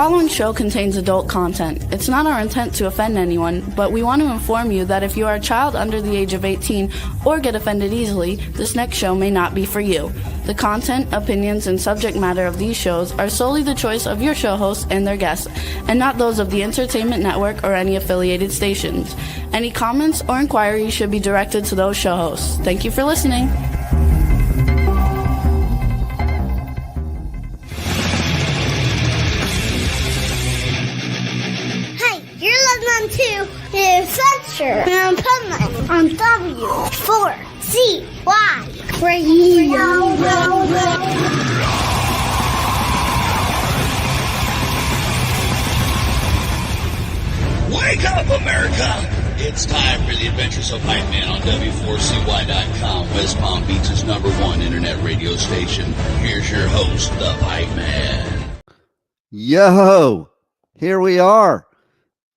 following show contains adult content. It's not our intent to offend anyone, but we want to inform you that if you are a child under the age of 18 or get offended easily, this next show may not be for you. The content, opinions, and subject matter of these shows are solely the choice of your show hosts and their guests, and not those of the Entertainment Network or any affiliated stations. Any comments or inquiries should be directed to those show hosts. Thank you for listening. To the Adventures of Pipeman on W4CY Radio. Wake up, America! It's time for the Adventures of Pipeman on W4CY.com, West Palm Beach's #1 internet radio station. Here's your host, the Pipeman. Yo, here we are.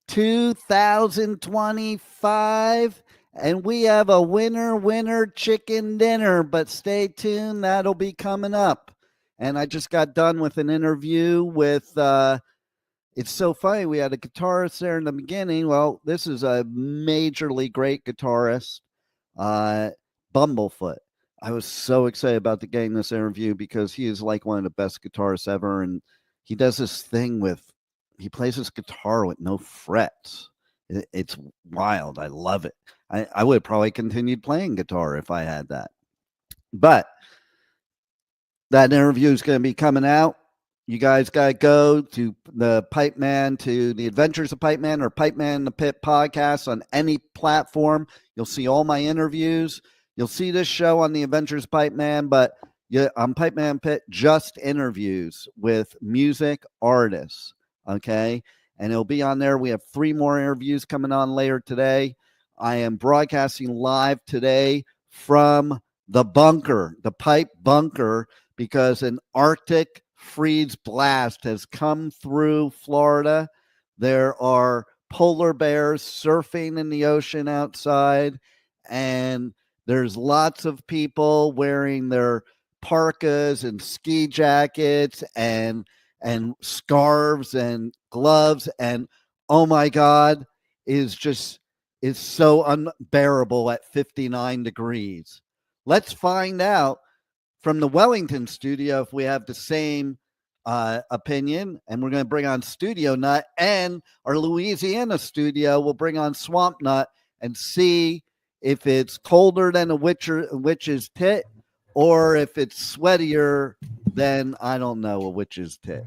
2025, and we have a winner chicken dinner, but stay tuned, that'll be coming up. And I just got done with an interview with it's so funny, we had a guitarist there in the beginning. Well, this is a majorly great guitarist, Bumblefoot. I was so excited about getting this interview because he is like one of the best guitarists ever, and he does this thing with he plays his guitar with no frets. It's wild. I love it. I would have probably continued playing guitar if I had that. But that interview is going to be coming out. You guys got to go to the Pipeman, to the Adventures of Pipeman or Pipeman in the Pit podcast on any platform. You'll see all my interviews. You'll see this show on the Adventures of Pipeman, but on Pipeman Pit, just interviews with music artists. Okay, and it'll be on there. We have 3 more interviews coming on later today. I am broadcasting live today from the bunker, the pipe bunker, because an Arctic freeze blast has come through Florida. There are polar bears surfing in the ocean outside, and there's lots of people wearing their parkas and ski jackets and scarves and gloves, and oh my God, is so unbearable at 59 degrees. Let's find out from the Wellington studio if we have the same opinion, and we're going to bring on Studio Nut, and our Louisiana studio will bring on Swamp Nut and see if it's colder than a witch's tit, or if it's sweatier than, I don't know, a witch's tit.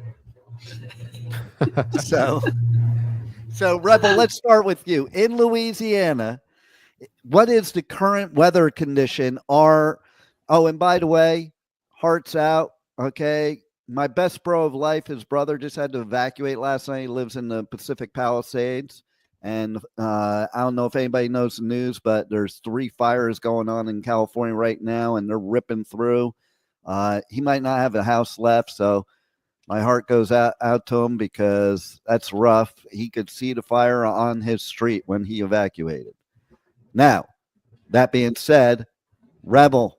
So Rebel, let's start with you. In Louisiana, what is the current weather condition? And by the way, hearts out, okay? My best bro of life, his brother just had to evacuate last night. He lives in the Pacific Palisades. And I don't know if anybody knows the news, but there's 3 fires going on in California right now, and they're ripping through. He might not have a house left, so my heart goes out to him because that's rough. He could see the fire on his street when he evacuated. Now, that being said, Rebel,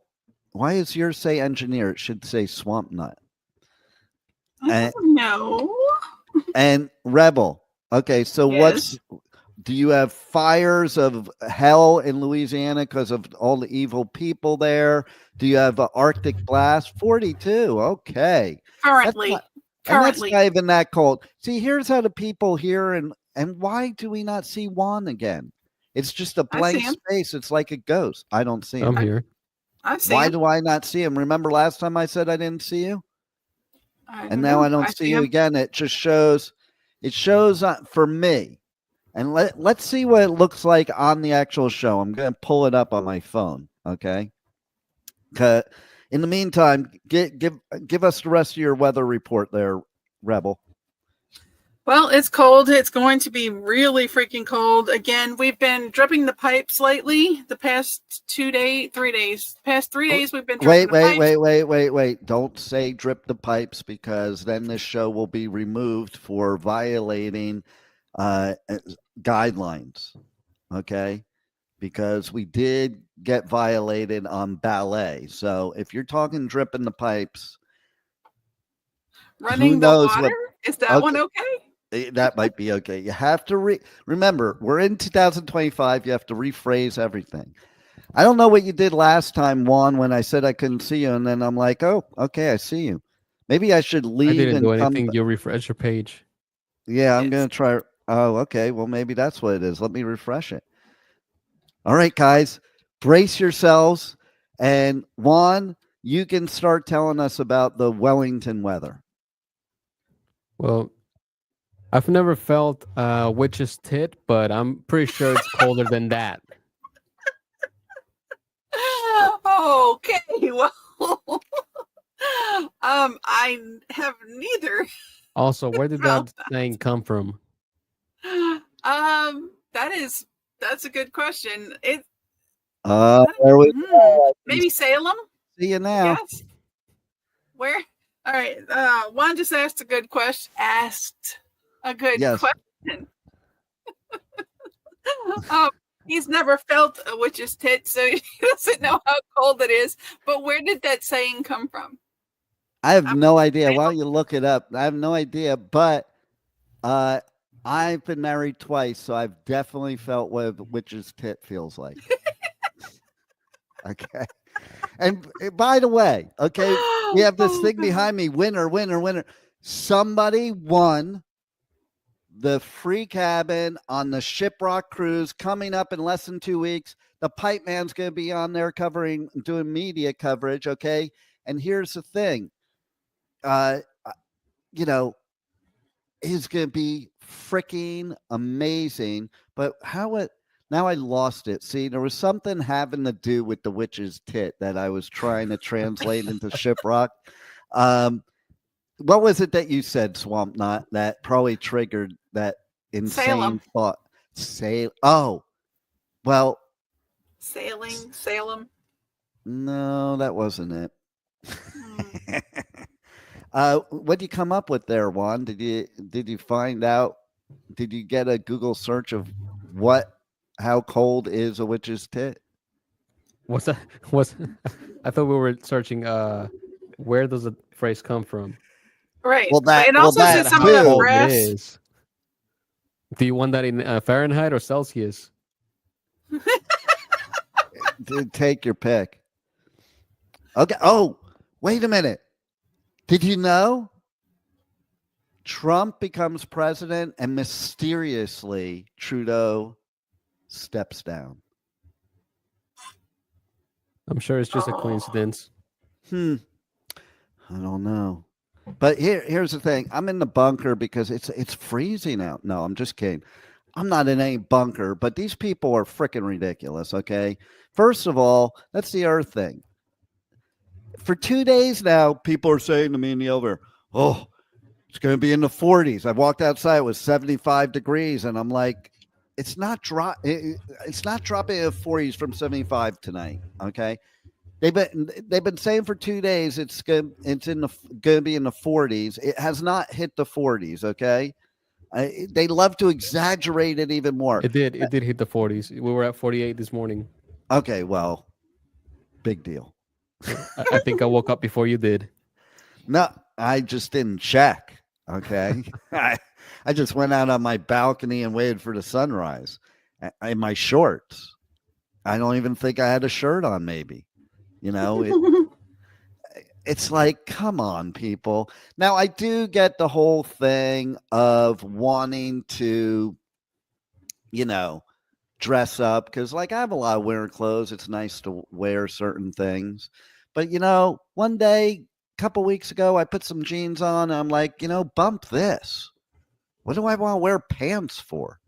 why does yours say engineer? It should say Swamp Nut. I don't know. And Rebel, okay, so Yes. do you have fires of hell in Louisiana because of all the evil people there? Do you have an Arctic blast? 42. Okay. Currently. That's not even that cold. See, here's how the people here, and why do we not see Juan again? It's just a blank space. It's like a ghost. I don't see him. I'm here. Why do I not see him? Remember last time I said I didn't see you? And now I don't see you again. It just shows. It shows for me. And let's see what it looks like on the actual show. I'm going to pull it up on my phone, okay? In the meantime, give us the rest of your weather report there, Rebel. Well, it's cold. It's going to be really freaking cold. Again, we've been dripping the pipes lately. The past 3 days. Past 3 days, we've been dripping the pipes. Wait. Don't say drip the pipes, because then this show will be removed for violating guidelines, okay? Because we did get violated on ballet. So if you're talking dripping the pipes, running the water Is that one okay? That might be okay. You have to remember, we're in 2025. You have to rephrase everything. I don't know what you did last time, Juan, when I said I couldn't see you, and then I'm like, oh, okay, I see you. Maybe I should leave. I didn't do anything. You refresh your page. Yeah, I'm going to try. Oh, okay. Well, maybe that's what it is. Let me refresh it. All right, guys, brace yourselves. And Juan, you can start telling us about the Wellington weather. Well, I've never felt a witch's tit, but I'm pretty sure it's colder than that. Okay, well, I have neither. Also, where did that saying come from? That's a good question. There we go. Maybe Salem. See you now. Yes. Where? All right. Juan just asked a good question. Question. He's never felt a witch's tit, so he doesn't know how cold it is. But where did that saying come from? I have no idea. Why don't you look it up? I have no idea, but I've been married twice, so I've definitely felt what a witch's tit feels like. Okay. And by the way, okay, we have this thing behind me, winner. Somebody won the free cabin on the Shiprocked cruise coming up in less than 2 weeks. The Pipeman's going to be on there doing media coverage, okay? And here's the thing. Is going to be freaking amazing. But now I lost it. See, there was something having to do with the witch's tit that I was trying to translate into Shiprocked. What was it that you said, Swamp Knot, that probably triggered that insane thought? Oh, well. Salem. No, that wasn't it. What did you come up with there, Juan? Did you find out? Did you get a Google search of how cold is a witch's tit? What's that? I thought we were searching. Where does the phrase come from? Right. Well, it also says some of the breaths. Do you want that in Fahrenheit or Celsius? Take your pick. Okay. Oh, wait a minute. Did you know Trump becomes president and mysteriously Trudeau steps down? I'm sure it's just a coincidence. I don't know. But here's the thing. I'm in the bunker because it's freezing out. No, I'm just kidding. I'm not in any bunker, but these people are freaking ridiculous, okay? First of all, that's the Earth thing. For 2 days now, people are saying to me in the elevator, oh, it's going to be in the 40s. I walked outside, it was 75 degrees, and I'm like, it's not dropping in the 40s from 75 tonight, okay? They've been saying for 2 days it's going to be in the 40s. It has not hit the 40s, okay? They love to exaggerate it even more. It did hit the 40s. We were at 48 this morning. Okay, well, big deal. I think I woke up before you did. No, I just didn't check. Okay. I just went out on my balcony and waited for the sunrise in my shorts. I don't even think I had a shirt on, maybe. It's like, come on, people. Now, I do get the whole thing of wanting to, dress up because, like, I have a lot of winter clothes. It's nice to wear certain things. But, one day, a couple weeks ago, I put some jeans on. And I'm like, bump this. What do I want to wear pants for?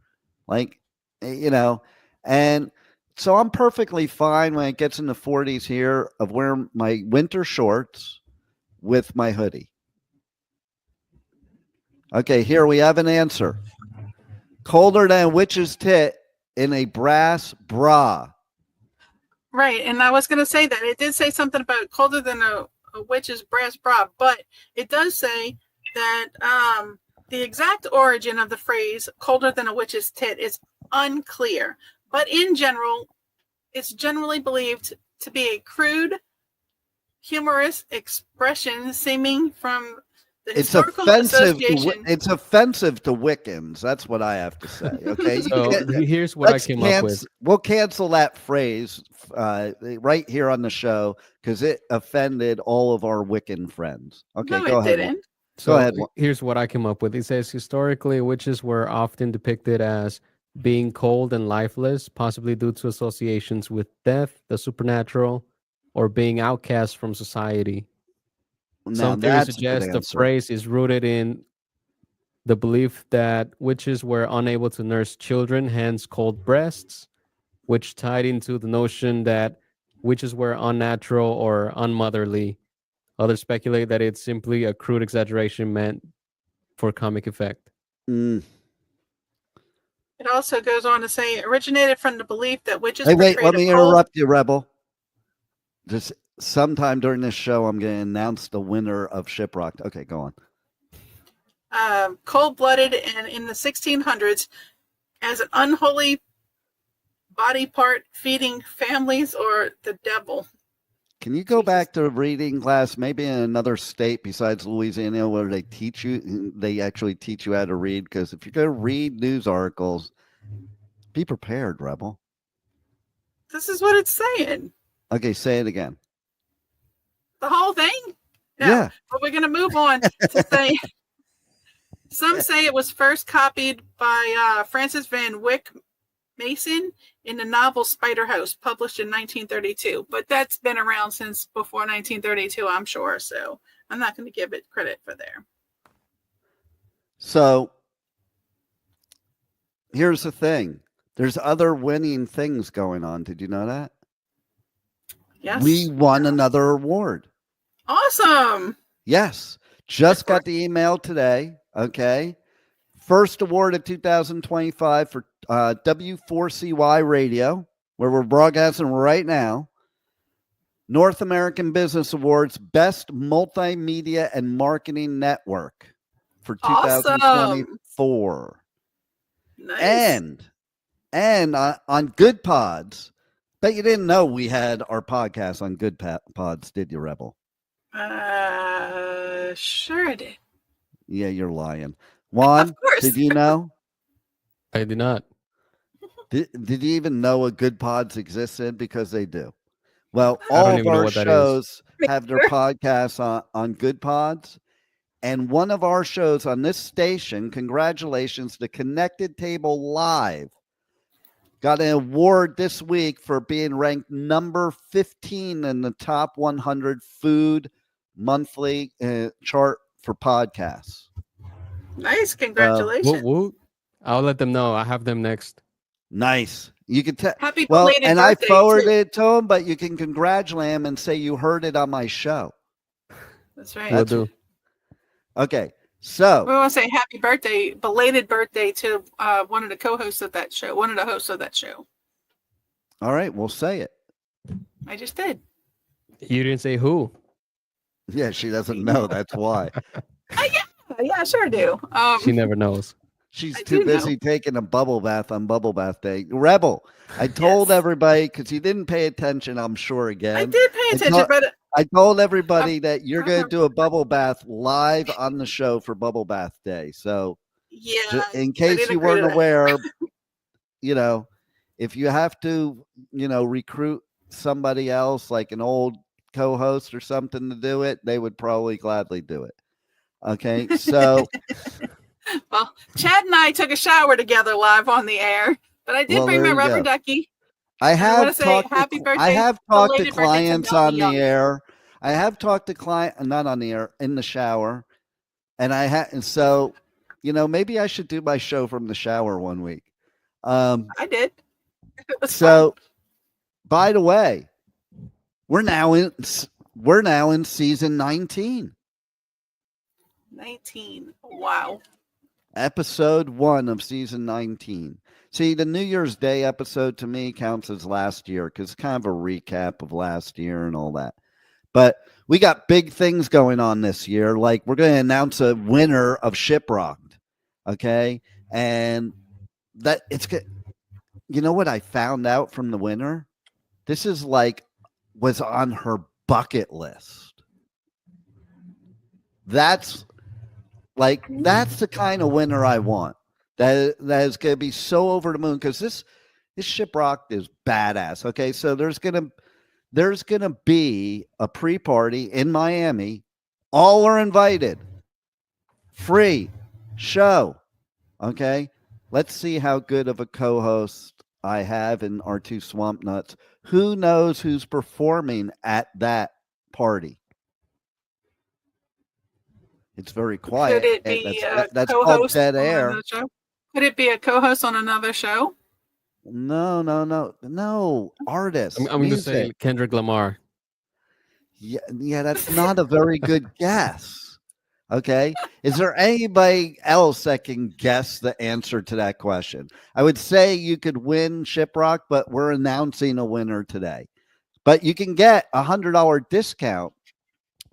Like, and so I'm perfectly fine when it gets in the 40s here of wearing my winter shorts with my hoodie. Okay, here we have an answer. Colder than a witch's tit in a brass bra. Right, and I was going to say that. It did say something about colder than a witch's brass bra, but it does say that the exact origin of the phrase colder than a witch's tit is unclear. But in general, it's generally believed to be a crude, humorous expression stemming from The It's Historical offensive. Association. It's offensive to Wiccans. That's what I have to say. Okay. So here's what I came up with. We'll cancel that phrase right here on the show because it offended all of our Wiccan friends. Okay, No, go it ahead. didn't. So Go ahead. here's what I came up with. It says historically, witches were often depicted as being cold and lifeless, possibly due to associations with death, the supernatural, or being outcast from society. Now, Some theories that's a suggest good the answer. phrase is rooted in the belief that witches were unable to nurse children, hence cold breasts, which tied into the notion that witches were unnatural or unmotherly. Others speculate that it's simply a crude exaggeration meant for comic effect. Mm. It also goes on to say it originated from the belief that witches Hey, wait, portrayed let me a cold. interrupt you, Rebel. Just sometime during this show, I'm going to announce the winner of Shiprocked. Okay, go on. Cold-blooded and in the 1600s as an unholy body part feeding families or the devil. Can you go back to reading class, maybe in another state besides Louisiana, where they actually teach you how to read? Because if you're going to read news articles, be prepared, Rebel. This is what it's saying. Okay, say it again. The whole thing? No, Yeah. but we're going to move on to say, some say it was first copied by Francis Van Wyck Mason in the novel Spider House, published in 1932. But that's been around since before 1932, I'm sure. So I'm not going to give it credit for there. So here's the thing. There's other winning things going on. Did you know that? Yes. We won another award. Awesome. Yes. Just got the email today. Okay. First award of 2025 for W4CY Radio, where we're broadcasting right now. North American Business Awards Best Multimedia and Marketing Network for 2024. Nice. And on Good Pods. Bet you didn't know we had our podcast on Good Pods, did you, Rebel? Sure I did. Yeah, you're lying. Juan, Of course. did you know? I did not. Did you even know a Good Pods existed? Because they do. Well, I don't all of even know our what that is. shows have their podcasts on Good Pods. And one of our shows on this station, congratulations to Connected Table Live, got an award this week for being ranked number 15 in the top 100 food monthly chart for podcasts. Nice. Congratulations. Woo. I'll let them know. I have them next. Nice. You can tell. Happy Well, belated and I birthday, forwarded too. it to him, but you can congratulate him and say you heard it on my show. That's right. Will do. Okay. So We want to say happy birthday, belated birthday to one of the co-hosts of that show, one of the hosts of that show. all right, we'll say it. I just did. You didn't say who. Yeah, she doesn't know. That's why. Yeah, I sure do. She never knows. She's I too do know. busy taking a bubble bath on Bubble Bath Day. Rebel, I told everybody, because you didn't pay attention, I'm sure, again. I did pay attention, but I told everybody that you're going to do a bubble bath live on the show for Bubble Bath Day. So yeah, in I case didn't you agree to weren't that. aware, if you have to, recruit somebody else, like an old co-host or something to do it, they would probably gladly do it. Okay, so Well, Chad and I took a shower together live on the air, but I did Well, bring my there you rubber go. ducky. I wanna have say talked. happy birthday, I have talked to belated birthday to clients Melanie on the Young. air. I have talked to not on the air, in the shower, and and so, maybe I should do my show from the shower one week. I did. It was So, by the way, we're now in season 19, 19. Wow. episode 1 of season 19. See, the New Year's Day episode to me counts as last year because it's kind of a recap of last year and all that. But we got big things going on this year. Like, we're going to announce a winner of Shiprocked. Okay. And that it's good. You know what I found out from the winner? This is was on her bucket list. That's Like, that's the kind of winner I want. That is going to be so over the moon, because this Shiprocked is badass. Okay, so there's gonna be a pre-party in Miami. All are invited. Free show. Okay, let's see how good of a co-host I have in our two swamp nuts. Who knows who's performing at that party? It's very quiet. Could it be that's co-host called dead on air. another show? Could it be a co-host on another show? No. Artist. I'm going to say Kendrick Lamar. Yeah, that's not a very good guess. Okay. Is there anybody else that can guess the answer to that question? I would say you could win Shiprocked, but we're announcing a winner today. But you can get a $100 discount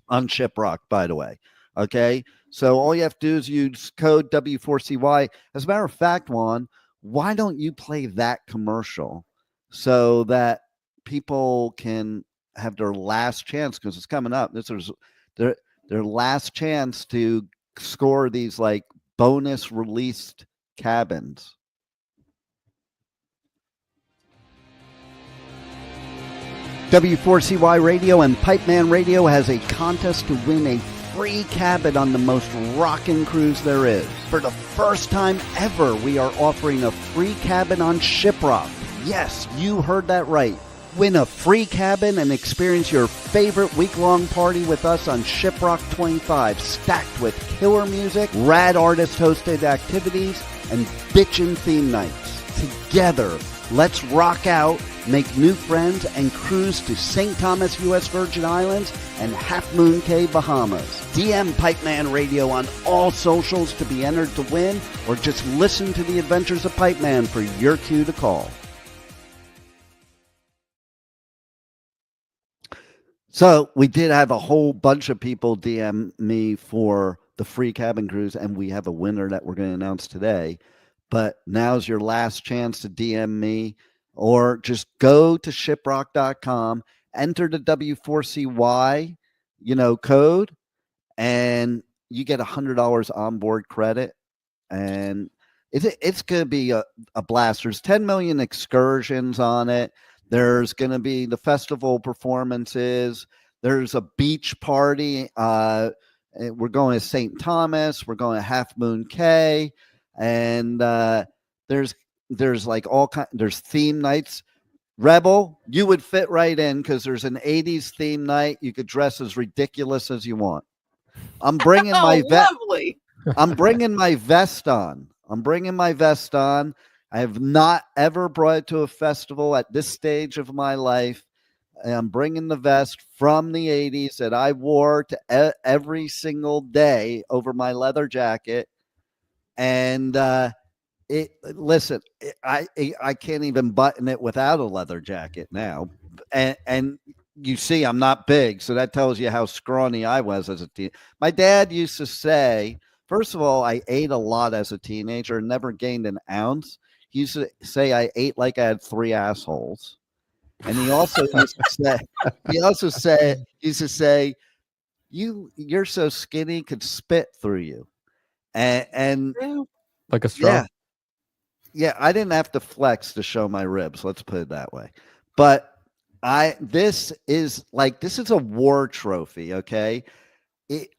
on Shiprocked, by the way. Okay. So all you have to do is use code W4CY. As a matter of fact, Juan, why don't you play that commercial so that people can have their last chance, because it's coming up. This is their last chance to score these like bonus released cabins. W4CY Radio and Pipeman Radio has a contest to win a free cabin on the most rockin' cruise there is. For the first time ever, we are offering a free cabin on Shiprocked. Yes, you heard that right. Win a free cabin and experience your favorite week-long party with us on Shiprocked 25, stacked with killer music, rad artist-hosted activities, and bitchin' theme nights. Together, let's rock out, make new friends, and cruise to St. Thomas, U.S. Virgin Islands, and Half Moon Cay, Bahamas. DM Pipeman Radio on all socials to be entered to win, or just listen to the Adventures of Pipeman for your cue to call. So we did have a whole bunch of people DM me for the free cabin cruise, and we have a winner that we're going to announce today. But now's your last chance to DM me, or just go to shiprocked.com, enter the W4CY, code, and you get $100 onboard credit. And it's going to be a blast. There's 10 million excursions on it. There's going to be the festival performances. There's a beach party. We're going to St. Thomas. We're going to Half Moon Cay. And there's like all kinds. There's theme nights. Rebel, you would fit right in, because there's an 80s theme night. You could dress as ridiculous as you want. I'm bringing my lovely. I'm bringing my vest on. I have not ever brought it to a festival at this stage of my life. I'm bringing the vest from the 80s that I wore to every single day over my leather jacket. And I can't even button it without a leather jacket now. And you see, I'm not big, so that tells you how scrawny I was as a teen. My dad used to say, first of all, I ate a lot as a teenager and never gained an ounce. He used to say I ate like I had 3 assholes. And he also used to say, you're so skinny, could spit through you. And like a straw. Yeah, I didn't have to flex to show my ribs. Let's put it that way. But this is a war trophy. Okay.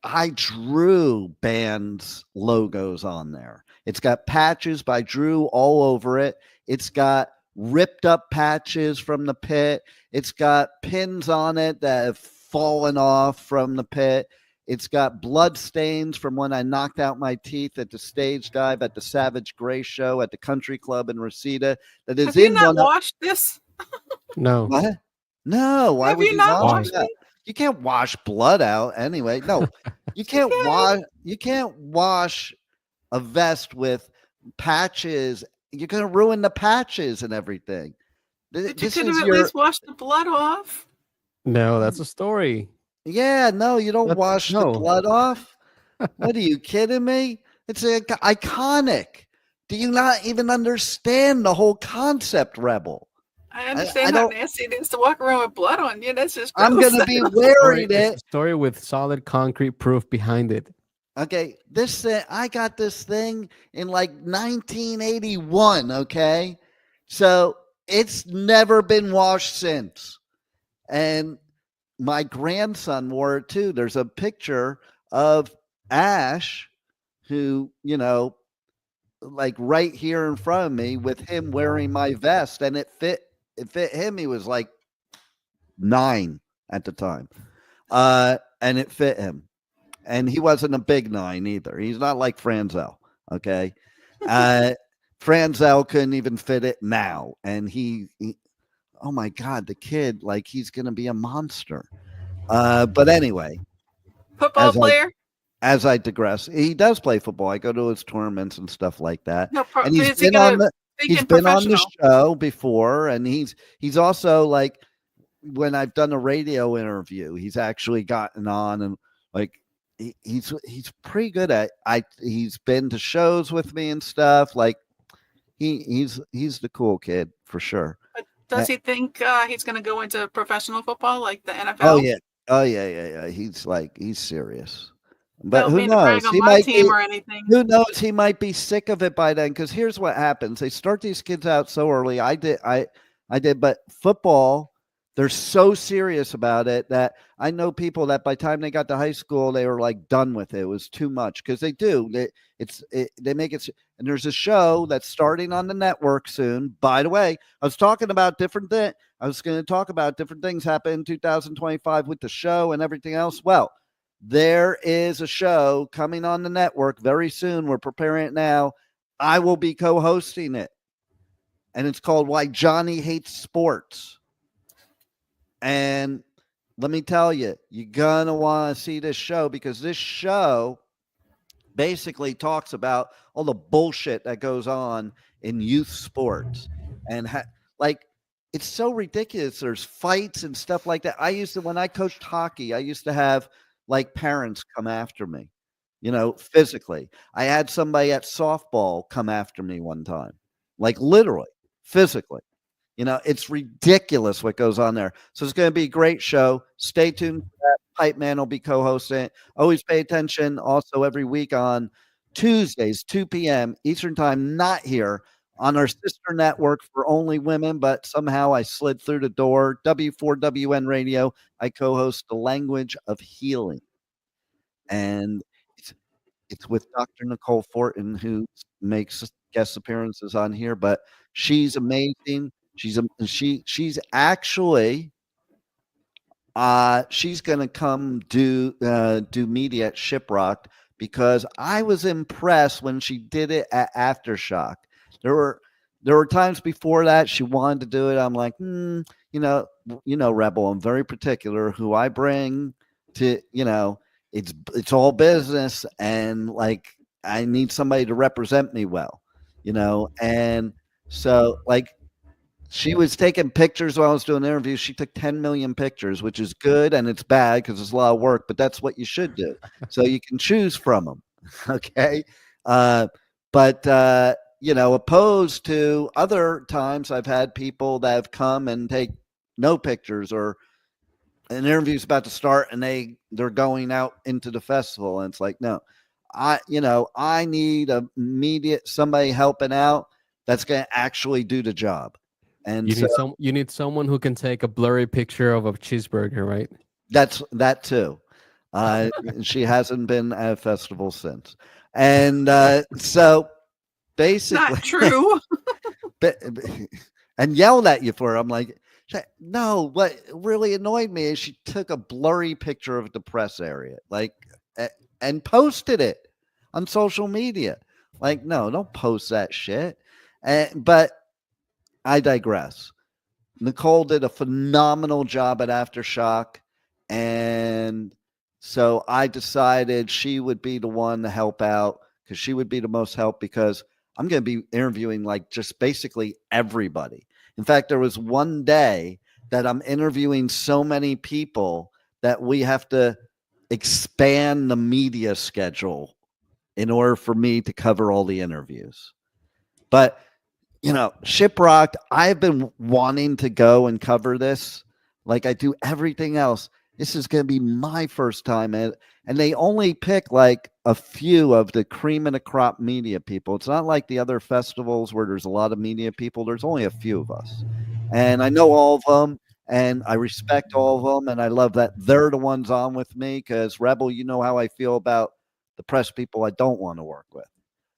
I drew bands logos on there. It's got patches by Drew all over it. It's got ripped up patches from the pit. It's got pins on it that have fallen off from the pit. It's got blood stains from when I knocked out my teeth at the stage dive at the Savage Grace show at the country club in Reseda. That is Have you not washed this? No. What? No. Why would you not wash that? You can't wash blood out anyway. No, you can't wash. You can't wash a vest with patches. You're going to ruin the patches and everything. But you could have at least washed the blood off. No, that's a story. Yeah, no, you don't wash the blood off. What are you kidding me? It's iconic. Do you not even understand the whole concept, Rebel? I understand how nasty it is to walk around with blood on you. That's just gross. I'm going to be wearing it. It's a story with solid concrete proof behind it. Okay, this thing, I got this thing in like 1981. Okay, so it's never been washed since. And my grandson wore it too. There's a picture of Ash, who, like right here in front of me, with him wearing my vest, and it fit him. He was like 9 at the time. And it fit him. And he wasn't a big 9 either. He's not like Franzel. Okay. Franzel couldn't even fit it now. And he oh my God, the kid, like, he's going to be a monster. But anyway, Football player? As I digress, he does play football. I go to his tournaments and stuff like that. No, and he's been on the show before. And he's also, like, when I've done a radio interview, he's actually gotten on, and like he's pretty good at he's been to shows with me and stuff. Like he's the cool kid for sure. Does he think he's going to go into professional football like the NFL? Oh yeah. He's serious. But Don't who mean to brag knows? on He my might team be, or anything. who knows? He might be sick of it by then. Because here's what happens: they start these kids out so early. I did, but football, they're so serious about it that I know people that by the time they got to high school, they were like done with it. It was too much, because they do. They make it. And there's a show that's starting on the network soon. By the way, I was talking about different things. I was going to talk about different things happen in 2025 with the show and everything else. Well, there is a show coming on the network very soon. We're preparing it now. I will be co-hosting it. And it's called Why Johnny Hates Sports. And let me tell you, you're going to want to see this show, because this show basically talks about all the bullshit that goes on in youth sports. And like, it's so ridiculous. There's fights and stuff like that. When I coached hockey, I used to have like parents come after me, physically. I had somebody at softball come after me one time, like literally, physically. It's ridiculous what goes on there. So it's going to be a great show. Stay tuned for that. Pipeman will be co-hosting it. Always pay attention. Also, every week on Tuesdays, 2 p.m. Eastern Time, not here on our sister network for only women, but somehow I slid through the door. W4WN Radio. I co-host The Language of Healing. And it's with Dr. Nicole Fortin, who makes guest appearances on here, but she's amazing. She's actually she's gonna come do media at Shiprocked, because I was impressed when she did it at Aftershock. There were times before that she wanted to do it. I'm like, Rebel, I'm very particular who I bring to, it's all business, and like I need somebody to represent me well, and so like she was taking pictures while I was doing interviews. She took 10 million pictures, which is good, and it's bad because it's a lot of work, but that's what you should do. So you can choose from them. Okay. But opposed to other times I've had people that have come and take no pictures, or an interview's about to start and they're going out into the festival. And it's like, no, I need somebody helping out that's going to actually do the job. And you need someone who can take a blurry picture of a cheeseburger, right? That too. She hasn't been at a festival since. And so basically, not true. And yelled at you for it. I'm like, no, what really annoyed me is she took a blurry picture of the press area, like, and posted it on social media. Like, no, don't post that shit. But I digress. Nicole did a phenomenal job at Aftershock. And so I decided she would be the one to help out, because she would be the most help, because I'm going to be interviewing like just basically everybody. In fact, there was one day that I'm interviewing so many people that we have to expand the media schedule in order for me to cover all the interviews. But Shiprocked, I've been wanting to go and cover this like I do everything else. This is going to be my first time. And they only pick like a few of the cream of the crop media people. It's not like the other festivals where there's a lot of media people. There's only a few of us. And I know all of them, and I respect all of them. And I love that they're the ones on with me because, Rebel, you know how I feel about the press people I don't want to work with,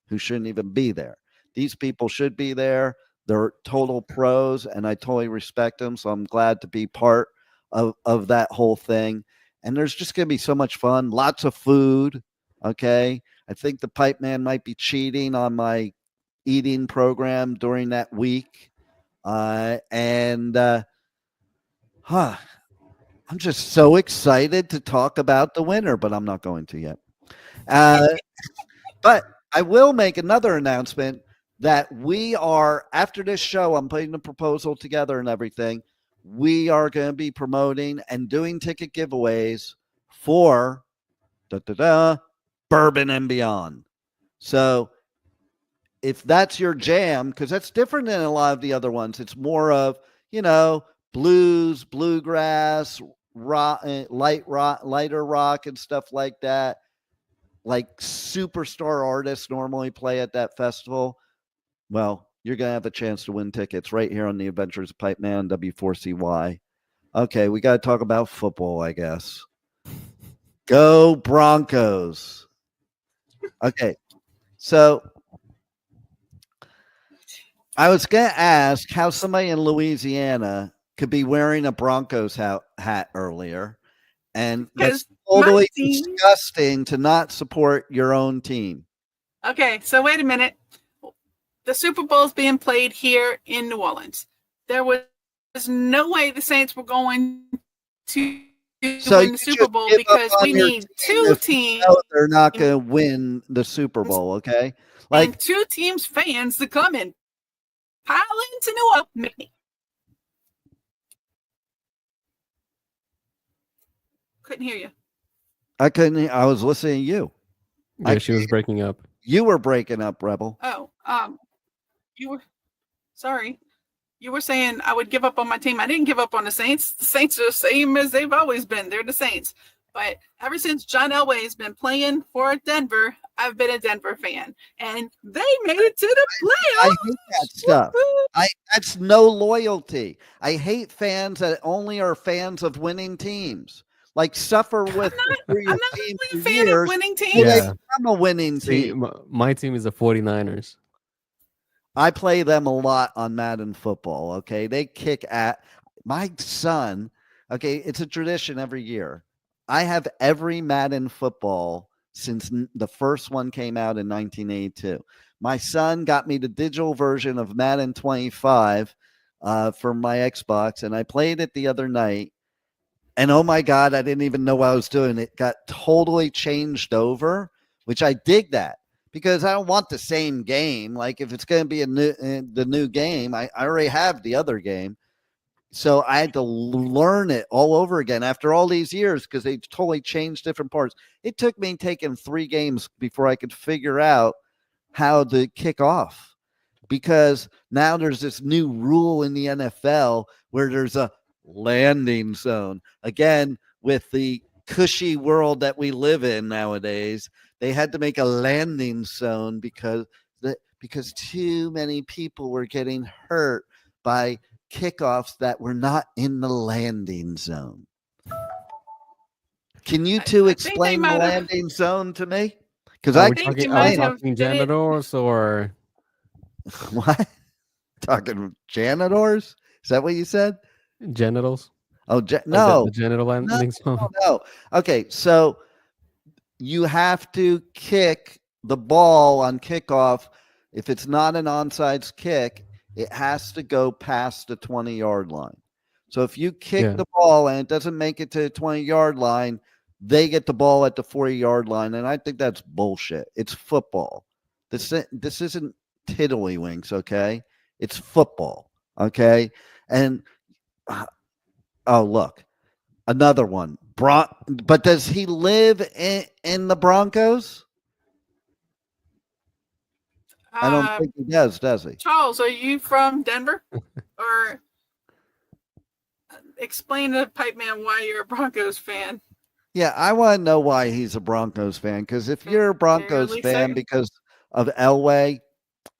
who shouldn't even be there. These people should be there. They're total pros, and I totally respect them. So I'm glad to be part of that whole thing. And there's just going to be so much fun. Lots of food. Okay. I think the Pipe Man might be cheating on my eating program during that week. I'm just so excited to talk about the winner, but I'm not going to yet. But I will make another announcement that we are, after this show, I'm putting the proposal together and everything. We are going to be promoting and doing ticket giveaways for Bourbon and Beyond. So if that's your jam, because that's different than a lot of the other ones, it's more of, blues, bluegrass, rock, lighter rock and stuff like that. Like superstar artists normally play at that festival. Well, you're going to have a chance to win tickets right here on the Adventures of Pipeman, W4CY. Okay, we got to talk about football, I guess. Go Broncos. Okay, so I was going to ask how somebody in Louisiana could be wearing a Broncos hat earlier. And that's totally disgusting to not support your own team. Okay, so wait a minute. The Super Bowl is being played here in New Orleans. There was no way the Saints were going to win the Super Bowl because we need two teams. They're not going to win the Super Bowl, okay? Like two teams' fans to come and pile into New Orleans. Couldn't hear you. I couldn't. I was listening to you. Yeah, she was breaking up. You were breaking up, Rebel. Oh, you were sorry. You were saying I would give up on my team. I didn't give up on the Saints. The Saints are the same as they've always been. They're the Saints. But ever since John Elway has been playing for Denver, I've been a Denver fan, and they made it to the playoffs. I hate that stuff. That's no loyalty. I hate fans that only are fans of winning teams. Like suffer with. I'm not really a fan of winning teams. Yeah. I'm a winning team. My team is the 49ers. I play them a lot on Madden football. Okay. They kick at my son. Okay. It's a tradition every year. I have every Madden football since the first one came out in 1982. My son got me the digital version of Madden 25 for my Xbox, and I played it the other night. And oh my God, I didn't even know what I was doing. It got totally changed over, which I dig that because I don't want the same game. Like if it's going to be the new game, I already have the other game. So I had to learn it all over again after all these years because they totally changed different parts. It took me taking 3 games before I could figure out how to kick off because now there's this new rule in the NFL where there's a landing zone. Again, with the cushy world that we live in nowadays, they had to make a landing zone because too many people were getting hurt by kickoffs that were not in the landing zone. Can you two explain the landing zone to me? Because are we talking janitors or what? Talking janitors? Is that what you said? Genitals? Oh, no. The genital landing zone? No. Okay, so you have to kick the ball on kickoff. If it's not an onside kick, it has to go past the 20-yard line. So if you kick the ball and it doesn't make it to the 20-yard line, they get the ball at the 40-yard line, and I think that's bullshit. It's football. This isn't tiddlywinks, okay? It's football, okay? And oh, look, another one. But does he live in the Broncos? I don't think he does he? Charles, are you from Denver? Or explain to Pipeman why you're a Broncos fan. Yeah, I want to know why he's a Broncos fan. Because if you're a Broncos fan because of Elway,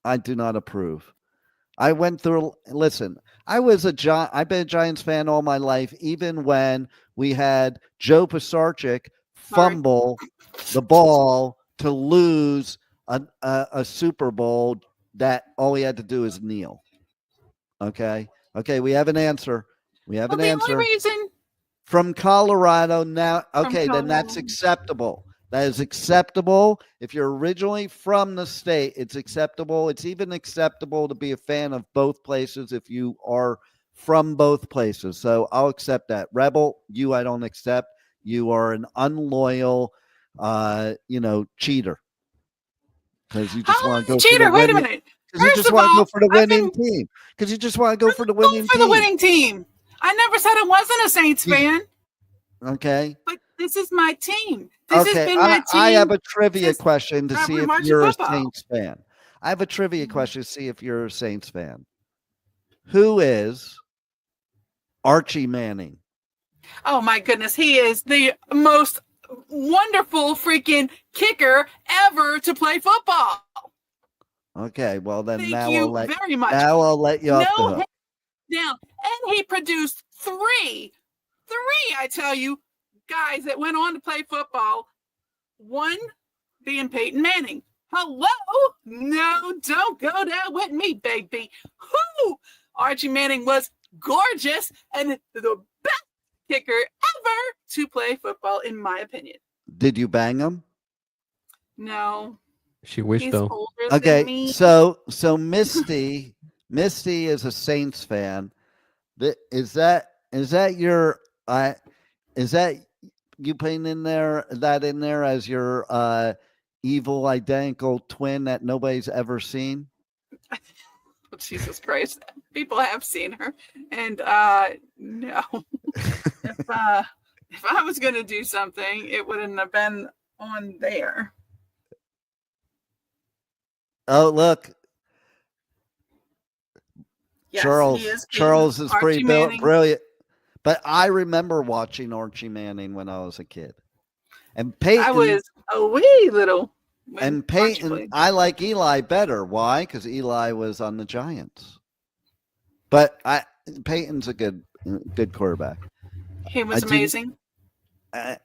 I do not approve. I went through. Listen, I've been a Giants fan all my life, even when we had Joe Pisarcik fumble the ball to lose a Super Bowl that all he had to do is kneel. Okay, we have an answer. The only reason from Colorado now. Okay, then that's acceptable. That is acceptable. If you're originally from the state, it's acceptable. It's even acceptable to be a fan of both places if you are from both places. So I'll accept that. Rebel, I don't accept. You are an unloyal, cheater. Because you just want to go cheater. Wait a minute. Because you just want to go for the winning team. Because you just want to go for the winning team. The winning team. I never said I wasn't a Saints fan. Okay. But this is my team. This has been my team. I have a trivia question to see if you're a Saints fan. I have a trivia question to see if you're a Saints fan. Who is Archie Manning? Oh, my goodness. He is the most wonderful freaking kicker ever to play football. Okay, well then Thank now you I'll let very much. Now I'll let you off the hook. Now, and he produced three, I tell you, guys that went on to play football. One being Peyton Manning. Hello? No, don't go down with me, baby. Whoo! Archie Manning was gorgeous and the best kicker ever to play football, in my opinion. Did you bang him? No. She wished though. Okay, so Misty is a Saints fan. Is that you putting in there as your evil identical twin that nobody's ever seen? Oh, Jesus Christ. People have seen her. And no. If I was gonna do something, it wouldn't have been on there. Oh, look. Yes, Charles is pretty brilliant. But I remember watching Archie Manning when I was a kid. And Peyton. I was a wee little. And Peyton, I like Eli better. Why? Because Eli was on the Giants. But Peyton's a good quarterback. He was amazing. And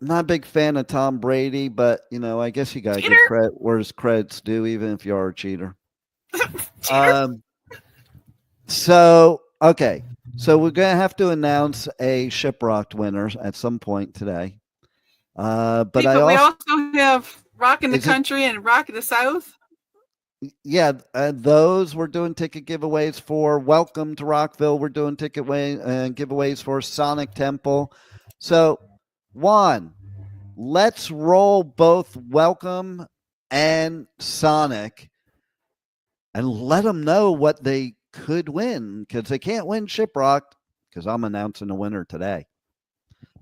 I'm not a big fan of Tom Brady, but I guess you gotta give credit where credit's due, even if you are a cheater. So we're gonna have to announce a Shiprocked winner at some point today. But we also have Rock in the Country and Rock in the South. Yeah, those we're doing ticket giveaways for. Welcome to Rockville. We're doing giveaways for Sonic Temple. So, let's roll both Welcome and Sonic and let them know what they could win, because they can't win Shiprocked because I'm announcing a winner today.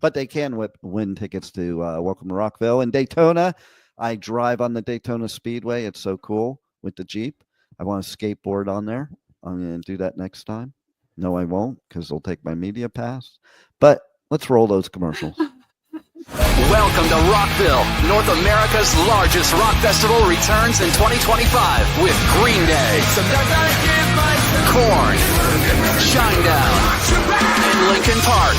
But they can win tickets to Welcome to Rockville. And Daytona, I drive on the Daytona Speedway. It's so cool with the Jeep. I want to skateboard on there. I'm going to do that next time. No, I won't, because they'll take my media pass. But let's roll those commercials. Welcome to Rockville. North America's largest rock festival returns in 2025 with Green Day, Korn, Shinedown, and Linkin Park.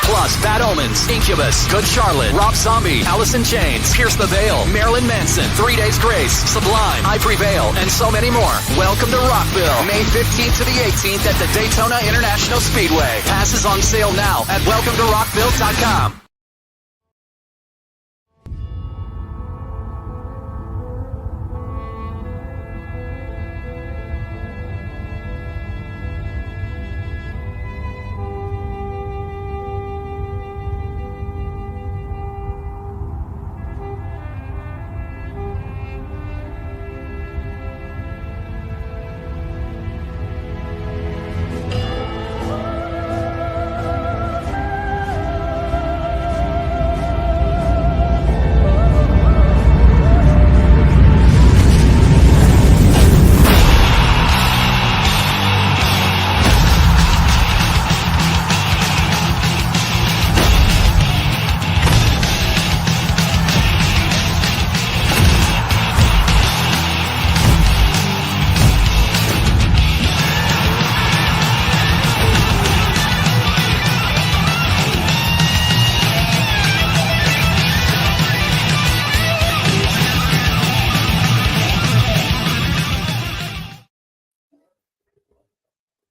Plus Bad Omens, Incubus, Good Charlotte, Rob Zombie, Alice in Chains, Pierce the Veil, Marilyn Manson, 3 Days Grace, Sublime, I Prevail, and so many more. Welcome to Rockville, May 15th to the 18th at the Daytona International Speedway. Passes on sale now at welcometorockville.com.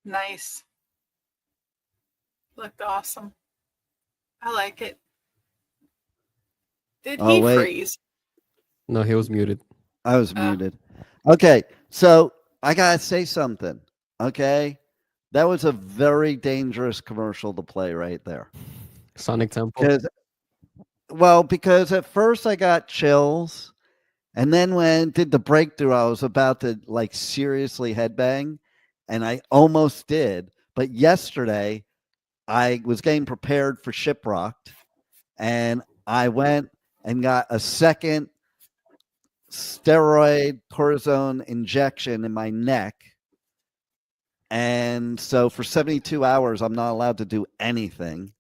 Nice. Looked awesome. I like it. Did he freeze? No, he was muted. I was muted. Okay, so I gotta say something. Okay, that was a very dangerous commercial to play right there. Sonic Temple. Because at first I got chills, and then when I did the breakthrough, I was about to like seriously headbang, and I almost did. But yesterday, I was getting prepared for Shiprocked, and I went and got a second steroid cortisone injection in my neck. And so for 72 hours, I'm not allowed to do anything.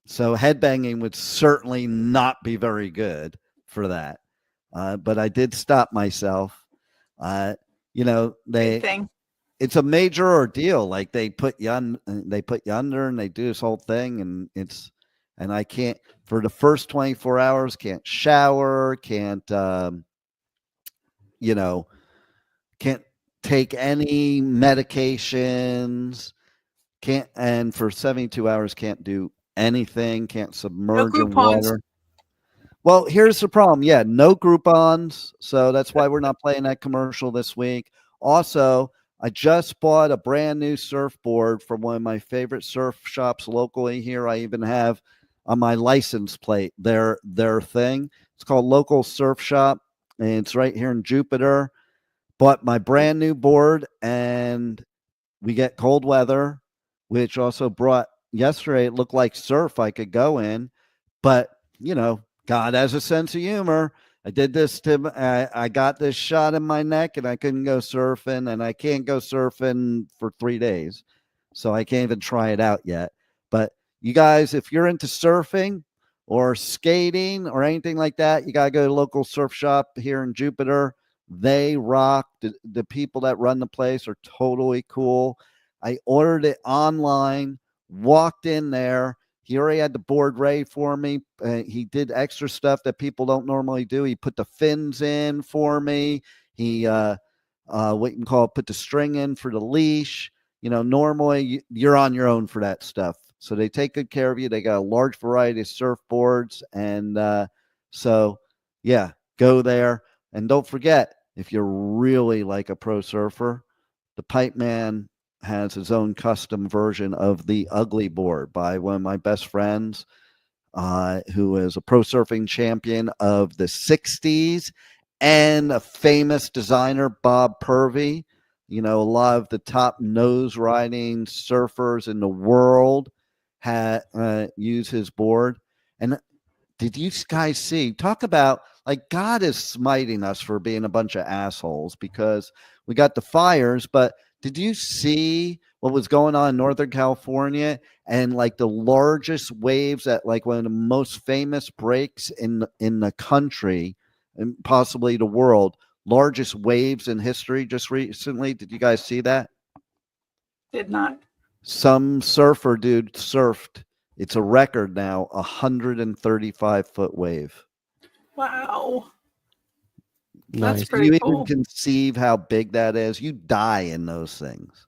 So headbanging would certainly not be very good for that. But I did stop myself. It's a major ordeal. Like they put you under and they do this whole thing, and I can't for the first 24 hours, can't shower, can't take any medications, and for 72 hours can't do anything, can't submerge in water. Well, here's the problem. Yeah, no Groupons. So that's why we're not playing that commercial this week. Also, I just bought a brand new surfboard from one of my favorite surf shops locally here. I even have on my license plate their thing. It's called Local Surf Shop, and it's right here in Jupiter. Bought my brand new board, and we get cold weather, which also brought yesterday. It looked like surf I could go in, but God has a sense of humor. I did this I got this shot in my neck, and I couldn't go surfing, and I can't go surfing for 3 days, so I can't even try it out yet. But you guys, if you're into surfing or skating or anything like that, you gotta go to a local surf shop here in Jupiter. They rock. The people that run the place are totally cool. I ordered it online, walked in there. He already had the board ready for me. He did extra stuff that people don't normally do. He put the fins in for me. He, what you can call it, put the string in for the leash. Normally you're on your own for that stuff. So they take good care of you. They got a large variety of surfboards. And so, yeah, go there. And don't forget, if you're really like a pro surfer, the Pipeman has his own custom version of the Ugly board by one of my best friends, who is a pro surfing champion of the 60s and a famous designer, Bob Purvey. A lot of the top nose riding surfers in the world use his board. And did you guys see? Talk about like God is smiting us for being a bunch of assholes because we got the fires. But did you see what was going on in Northern California and like the largest waves at like one of the most famous breaks in the country and possibly the world? Largest waves in history just recently. Did you guys see that? Did not. Some surfer dude surfed. It's a record now, 135-foot wave. Wow. Nice. That's pretty cool. You even conceive how big that is? You die in those things.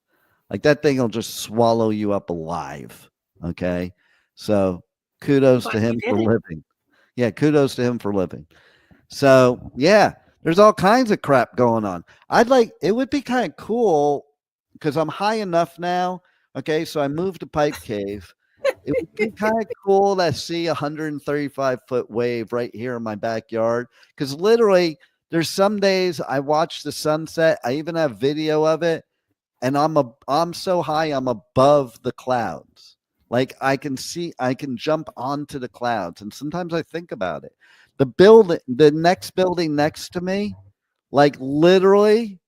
Like that thing will just swallow you up alive. Okay. So kudos to him for living. Yeah, kudos to him for living. So yeah, there's all kinds of crap going on. It would be kind of cool because I'm high enough now. Okay, so I moved to Pipe Cave. It would be kind of cool to see a 135-foot wave right here in my backyard. Because literally, there's some days I watch the sunset. I even have video of it, and I'm so high I'm above the clouds. Like I can jump onto the clouds, and sometimes I think about it. The next building next to me, like literally,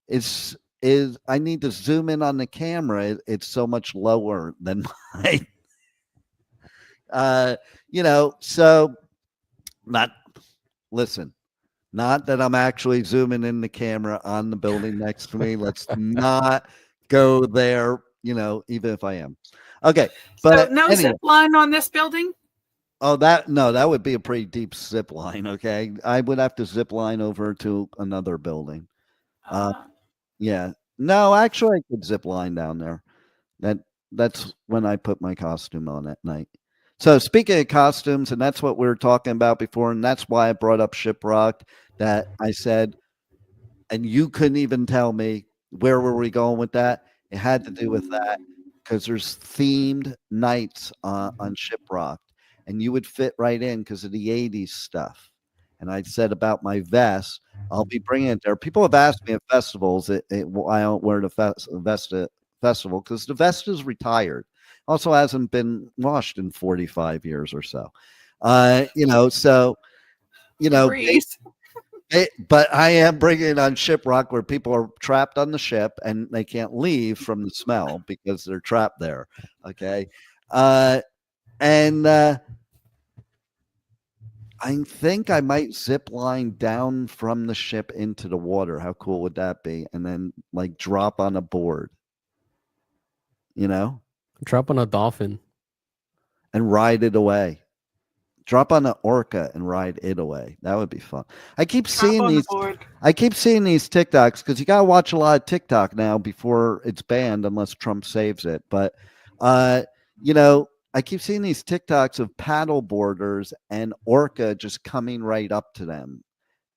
is I need to zoom in on the camera. It's so much lower than mine. So not that I'm actually zooming in the camera on the building next to me. Let's not go there, even if I am. Okay. But so no zip line on this building? Oh, that would be a pretty deep zip line. Okay. I would have to zip line over to another building. Yeah. No, actually, I could zip line down there. That's when I put my costume on at night. So speaking of costumes, and that's what we were talking about before, and that's why I brought up Shiprocked. That I said, and you couldn't even tell me where were we going with that. It had to do with that because there's themed nights on Shiprocked, and you would fit right in because of the '80s stuff. And I said about my vest, I'll be bringing it there. People have asked me at festivals why I don't wear the vest at festival because the vest is retired. Also hasn't been washed in 45 years or so. So but I am bringing it on Shiprock where people are trapped on the ship and they can't leave from the smell because they're trapped there. Okay. I think I might zip line down from the ship into the water. How cool would that be? And then like drop on a board, Drop on a dolphin. and ride it away. Drop on an orca and ride it away. That would be fun. I keep seeing these TikToks because you gotta watch a lot of TikTok now before it's banned unless Trump saves it. But I keep seeing these TikToks of paddle boarders and orca just coming right up to them.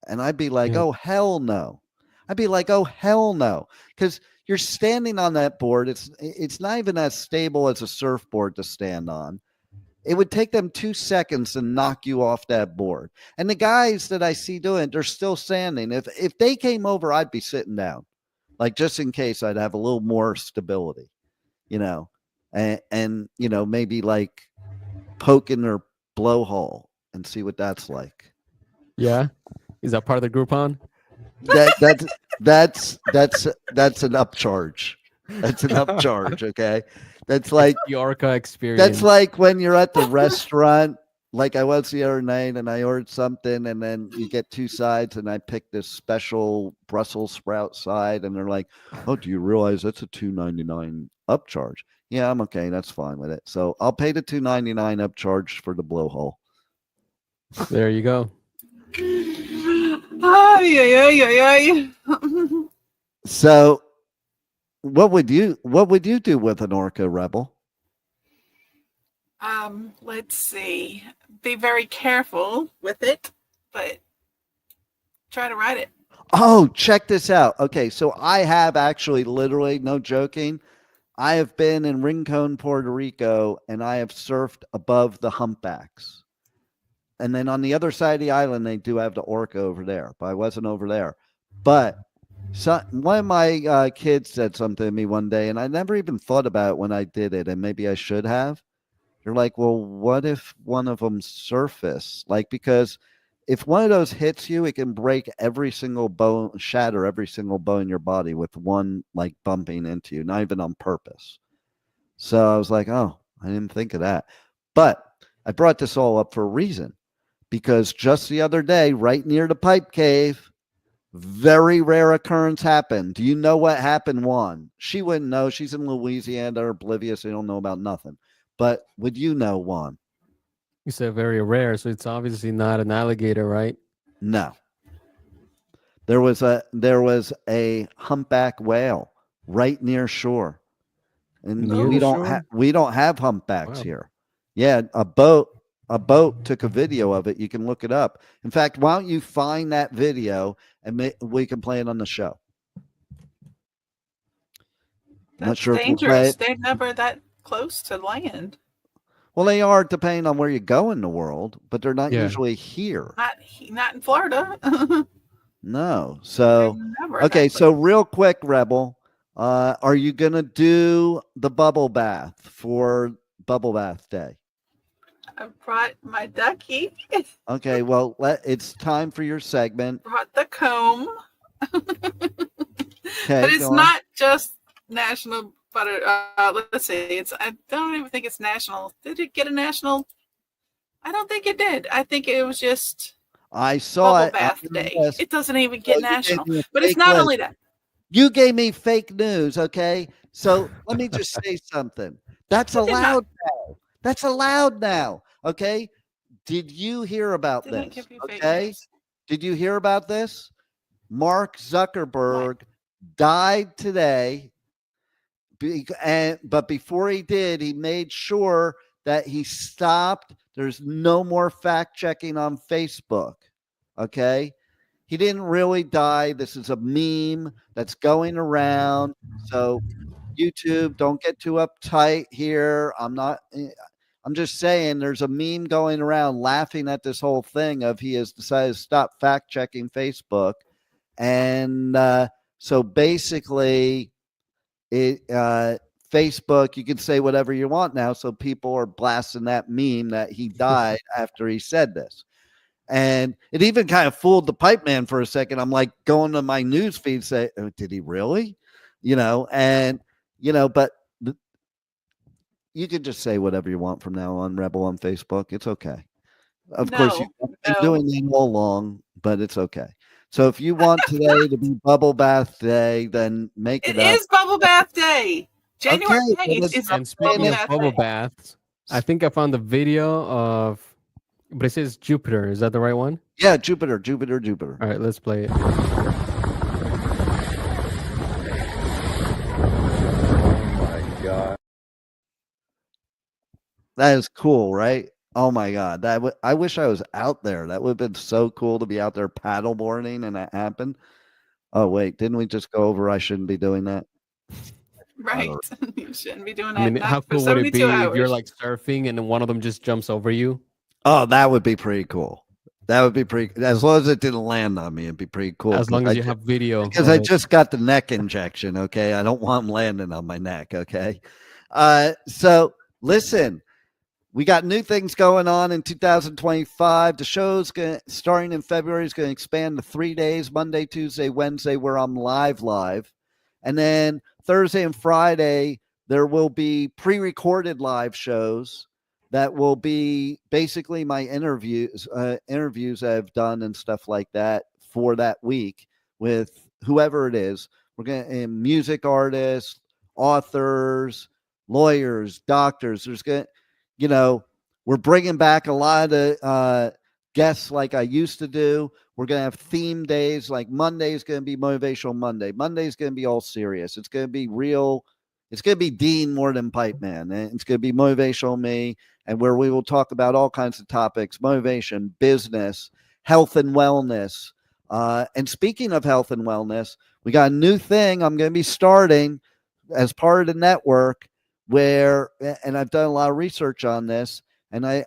And I'd be like, oh hell no. Because you're standing on that board. It's not even as stable as a surfboard to stand on. It would take them 2 seconds to knock you off that board. And the guys that I see doing it, they're still standing. If they came over, I'd be sitting down. Like just in case I'd have a little more stability, and maybe like poking their blowhole and see what that's like. Yeah. Is that part of the Groupon? That's an upcharge. That's an upcharge. Okay. That's like the orca experience. That's like when you're at the restaurant, like I was the other night, and I ordered something, and then you get 2 sides, and I picked this special Brussels sprout side, and they're like, "Oh, do you realize that's a $2.99 upcharge?" Yeah, I'm okay. That's fine with it. So I'll pay the $2.99 upcharge for the blowhole. There you go. So, what would you do with an orca, Rebel? Let's see. Be very careful with it, but try to ride it. Oh, check this out. Okay, so I have actually literally, no joking, I have been in Rincon, Puerto Rico, and I have surfed above the humpbacks. And then on the other side of the island, they do have the orca over there, but I wasn't over there. But one of my kids said something to me one day, and I never even thought about it when I did it, and maybe I should have. They're like, well, what if one of them surfaced? Like, because if one of those hits you, it can break every single bone, shatter every single bone in your body with one like bumping into you, not even on purpose. So I was like, oh, I didn't think of that. But I brought this all up for a reason, because just the other day, right near the pipe cave, very rare occurrence happened. Do you know what happened, Juan? She wouldn't know. She's in Louisiana. They're oblivious. They don't know about nothing. But would you know, Juan? You said very rare, so it's obviously not an alligator, right? No. There was a humpback whale right near shore, and we don't have humpbacks here. Yeah, a boat took a video of it. You can look it up. In fact, why don't you find that video and we can play it on the show? That's not sure dangerous. They're never that close to land. Well, they are depending on where you go in the world, but they're not usually here. Not in Florida. No. So okay. So real quick, Rebel, are you gonna do the bubble bath for Bubble Bath Day? I brought my ducky. Okay. Well, it's time for your segment. Brought the comb. Okay, but it's not just National Butter. Let's see. I don't even think it's national. Did it get a national? I don't think it did. I think it was just. I saw Bubble Bath Day. It doesn't even get national. But it's not only that. You gave me fake news, okay? So let me just say something. That's allowed now. That's allowed now, okay? Did you hear about this? Okay? Did you hear about this? Mark Zuckerberg died today. But before he did, he made sure that he stopped. There's no more fact checking on Facebook. Okay. He didn't really die. This is a meme that's going around. So YouTube, don't get too uptight here. I'm just saying there's a meme going around laughing at this whole thing of he has decided to stop fact checking Facebook. And so basically Facebook, you can say whatever you want now. So people are blasting that meme that he died after he said this. And it even kind of fooled the pipe man for a second. I'm like going to my news feed, say, oh, did he really? But you can just say whatever you want from now on, Rebel on Facebook. It's okay. Of course, you've been doing it all along, but it's okay. So if you want today to be Bubble Bath Day, then make it up. It is Bubble Bath Day. January 8th is and speaking of bubble baths, I think I found the video of, but it says Jupiter. Is that the right one? Yeah, Jupiter. All right, let's play it. Oh my God. That is cool, right? Oh my God. I wish I was out there. That would have been so cool to be out there paddleboarding and that happened. Oh, wait, didn't we just go over I shouldn't be doing that? Right. You shouldn't be doing that. I mean, how cool would it be if you're like surfing and then one of them just jumps over you? Oh, that would be pretty cool. That would be pretty, as long as it didn't land on me, it'd be pretty cool. As long as you have video. Because I just got the neck injection, okay? I don't want them landing on my neck, okay? So listen, we got new things going on in 2025. The show's starting in February is going to expand to 3 days, Monday, Tuesday, Wednesday, where I'm live. And then Thursday and Friday, there will be pre-recorded live shows that will be basically my interviews I've done and stuff like that for that week with whoever it is. We're going to music artists, authors, lawyers, doctors. There's going to, we're bringing back a lot of guests like I used to do. We're going to have theme days. Like Monday is going to be Motivational Monday. Monday is going to be all serious. It's going to be real. It's going to be Dean more than Pipe Man. And it's going to be Motivational Me, and where we will talk about all kinds of topics: motivation, business, health and wellness. And speaking of health and wellness, we got a new thing I'm going to be starting as part of the network where, and I've done a lot of research on this, and I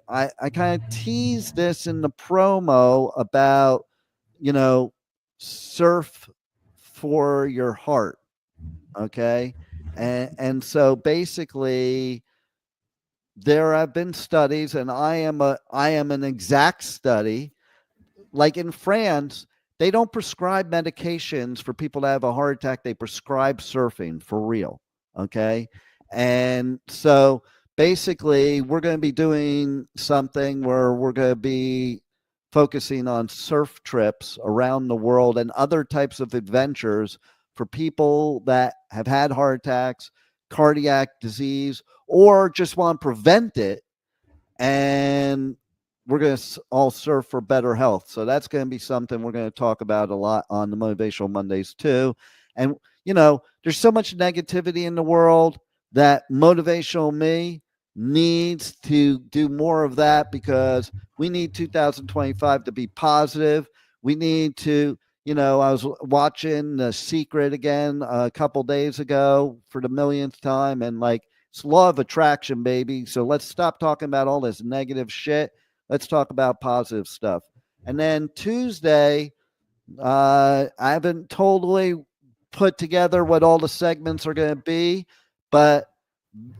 kind of teased this in the promo about, surf for your heart. Okay. And so basically there have been studies, and I am an exact study. Like in France, they don't prescribe medications for people to have a heart attack. They prescribe surfing for real. Okay. And so basically we're going to be doing something where we're going to be focusing on surf trips around the world and other types of adventures for people that have had heart attacks, cardiac disease, or just want to prevent it. And we're going to all surf for better health. So that's going to be something we're going to talk about a lot on the Motivational Mondays too. And, there's so much negativity in the world that Motivational Me needs to do more of that, because we need 2025 to be positive. We need to, I was watching The Secret again a couple days ago for the millionth time, and it's law of attraction, baby. So let's stop talking about all this negative shit. Let's talk about positive stuff. And then Tuesday, I haven't totally put together what all the segments are going to be, but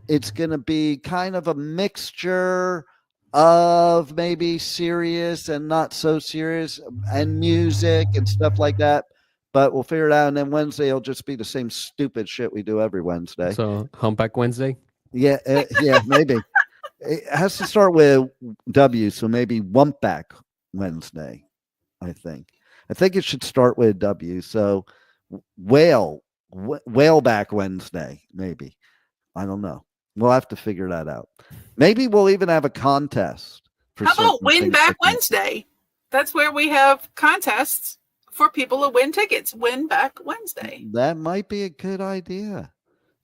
it's going to be kind of a mixture of maybe serious and not so serious, and music and stuff like that. But we'll figure it out. And then Wednesday will just be the same stupid shit we do every Wednesday. So Humpback Wednesday? Yeah, maybe. It has to start with W, so maybe Wumpback Wednesday, I think. I think it should start with W. So Whaleback Wednesday, maybe. I don't know. We'll have to figure that out. Maybe we'll even have a contest. How about Win Back Wednesday? That's where we have contests for people to win tickets. Win back Wednesday. That might be a good idea.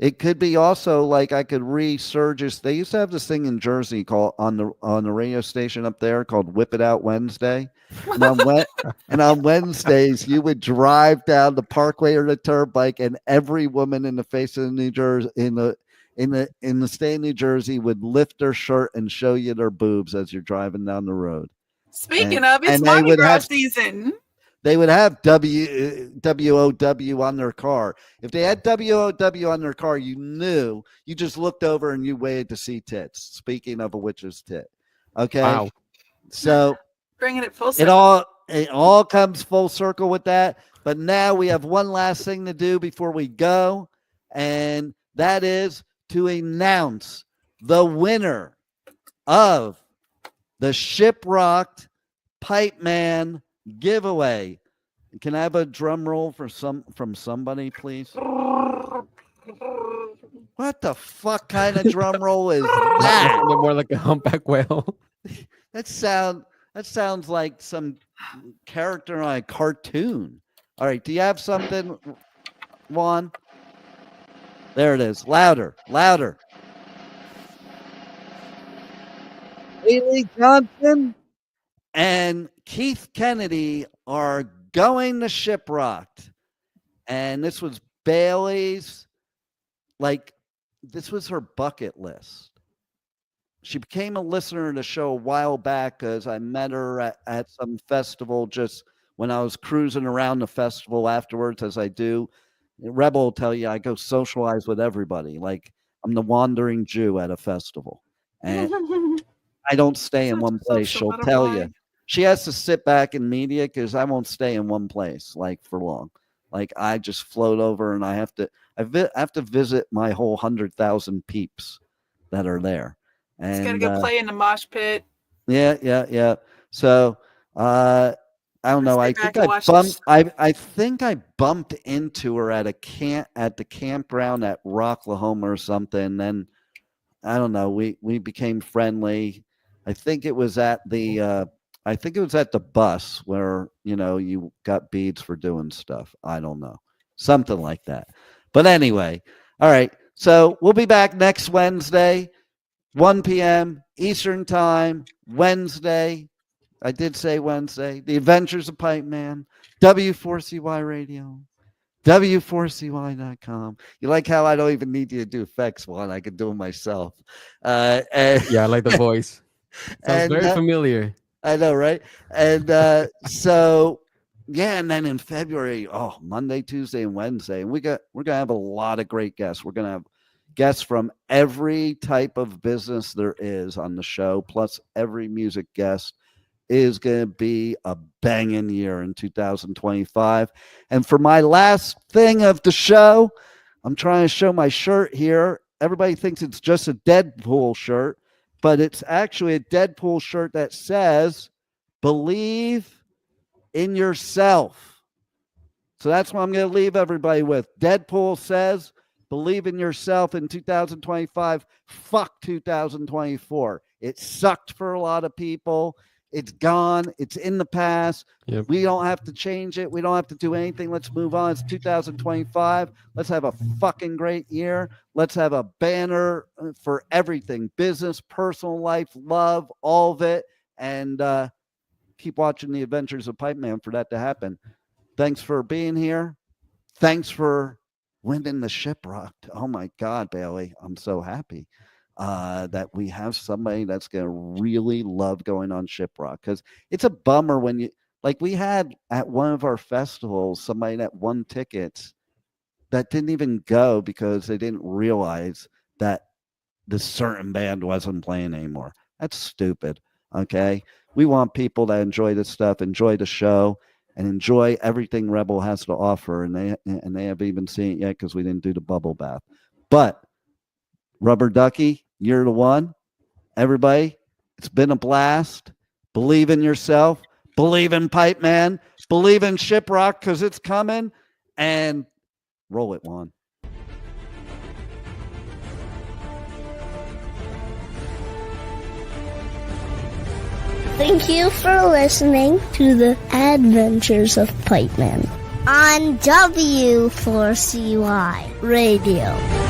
It could be also like I could resurge. They used to have this thing in Jersey called on the radio station up there called Whip It Out Wednesday. And on Wednesdays you would drive down the Parkway or the Turnpike, and every woman in the face of New Jersey in the state of New Jersey would lift their shirt and show you their boobs as you're driving down the road. Speaking of, it's Mardi Gras season. They would have WOW on their car. If they had WOW on their car, you knew. You just looked over and you waited to see tits. Speaking of a witch's tit. Okay? Wow. So bringing it full circle. It all comes full circle with that. But now we have one last thing to do before we go, and that is to announce the winner of the Shiprocked Pipeman giveaway. Can I have a drum roll from somebody, please? What the fuck kind of drum roll is that? More like a humpback whale. That sounds like some character on a cartoon. All right, do you have something, Juan? There it is. Louder. Haley Johnson and Keith Kennedy are going to Shiprocked. And this was Bailey's, this was her bucket list. She became a listener to the show a while back because I met her at some festival just when I was cruising around the festival afterwards, as I do. Rebel will tell you I go socialize with everybody. Like I'm the wandering Jew at a festival. And I don't stay in one place. She'll tell you. She has to sit back in media because I won't stay in one place for long. Like I just float over and I have to visit my whole 100,000 peeps that are there. And it's gotta go play in the mosh pit. Yeah. So I don't know. I think I bumped into her at the campground at Rocklahoma or something. Then I don't know. We became friendly. I think it was at the bus where you got beads for doing stuff. I don't know, something like that. But anyway, all right. So we'll be back next Wednesday, 1 p.m. Eastern Time. Wednesday. I did say Wednesday. The Adventures of Pipeman, W4CY Radio, W4CY.com. You like how I don't even need you to do effects, Juan? I can do it myself. Yeah, I like the voice. Sounds very familiar. I know, right? And so, yeah, and then in February, Monday, Tuesday, and Wednesday, and we're gonna have a lot of great guests. We're gonna have guests from every type of business there is on the show, plus every music guest is going to be a banging year in 2025. And for my last thing of the show, I'm trying to show my shirt here. Everybody thinks it's just a Deadpool shirt, but it's actually a Deadpool shirt that says, "Believe in yourself." So that's what I'm going to leave everybody with. Deadpool says, "Believe in yourself in 2025. Fuck 2024. It sucked for a lot of people. It's gone. It's in the past. Yep. We don't have to change it. We don't have to do anything. Let's move on. It's 2025. Let's have a fucking great year. Let's have a banner for everything. Business, personal life, love, all of it. And keep watching The Adventures of Pipeman for that to happen. Thanks for being here. Thanks for winning the Shiprocked. Oh, my God, Bailey. I'm so happy that we have somebody that's going to really love going on Shiprocked, because it's a bummer when we had at one of our festivals somebody that won tickets that didn't even go because they didn't realize that the certain band wasn't playing anymore. That's stupid. Okay. We want people that enjoy this stuff, enjoy the show, and enjoy everything Rebel has to offer. And they haven't even seen it yet because we didn't do the bubble bath. But Rubber Ducky, you're the one. Everybody, it's been a blast. Believe in yourself. Believe in Pipeman. Believe in Shiprocked because it's coming. And roll it, Juan. Thank you for listening to the Adventures of Pipeman on W4CY Radio.